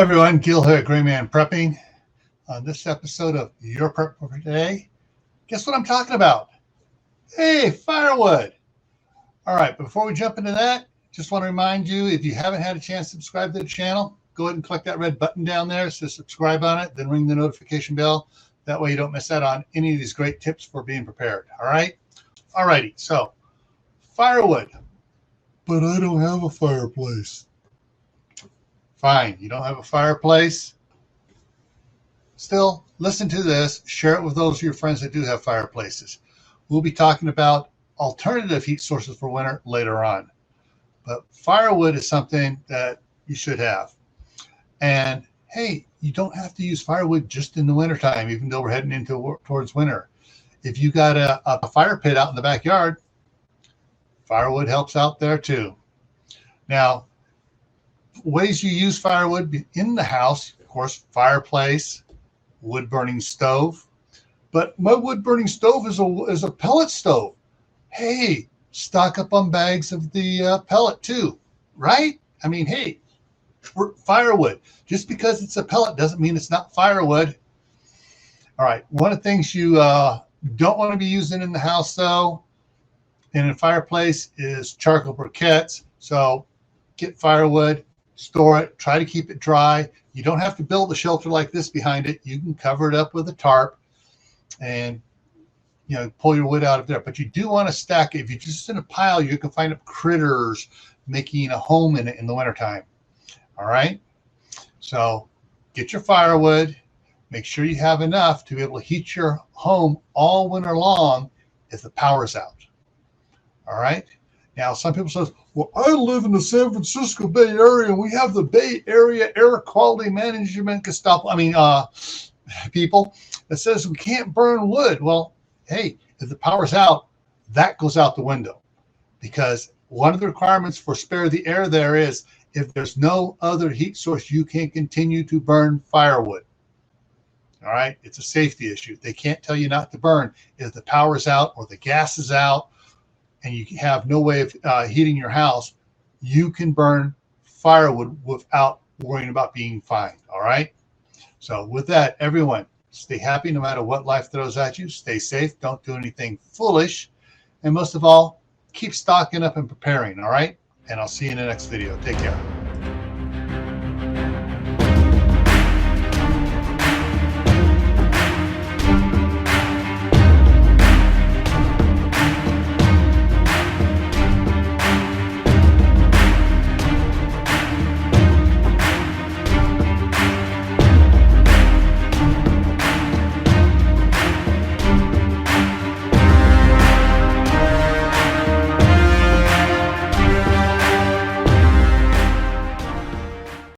Everyone, Gil here at GrayManPrepping. On this episode of Your Prep for Today, guess what I'm talking about? Hey, firewood. All right, before we jump into that, just want to remind you, if you haven't had a chance to subscribe to the channel, go ahead and click that red button down there. It says subscribe on it, then ring the notification bell. That way you don't miss out on any of these great tips for being prepared. All right? All righty, so firewood. But I don't have a fireplace. Fine, you don't have a fireplace. Still, listen to this. Share it with those of your friends that do have fireplaces. We'll be talking about alternative heat sources for winter later on. But firewood is something that you should have. And hey, you don't have to use firewood just in the wintertime, even though we're heading towards winter. If you got a fire pit out in the backyard, firewood helps out there too. Now, ways you use firewood in the house, of course, fireplace, wood burning stove. But my wood burning stove is a pellet stove. Hey, stock up on bags of the pellet too, right? I mean, hey, firewood. Just because it's a pellet doesn't mean it's not firewood. All right, one of the things you don't want to be using in the house though, in a fireplace, is charcoal briquettes. So get firewood, store it, try to keep it dry. You don't have to build a shelter like this behind it. You can cover it up with a tarp and pull your wood out of there. But you do want to stack it. If you're just in a pile, you can find up critters making a home in it in the wintertime. All right? So get your firewood. Make sure you have enough to be able to heat your home all winter long if the power's out. All right? Now, some people say, well, I live in the San Francisco Bay Area, and we have the Bay Area Air Quality Management people that says we can't burn wood. Well, hey, if the power's out, that goes out the window, because one of the requirements for spare the air there is if there's no other heat source, you can continue to burn firewood. All right? It's a safety issue. They can't tell you not to burn. If the power's out or the gas is out, and you have no way of heating your house, you can burn firewood without worrying about being fined, all right? So with that, everyone, stay happy no matter what life throws at you. Stay safe. Don't do anything foolish. And most of all, keep stocking up and preparing, all right? And I'll see you in the next video. Take care.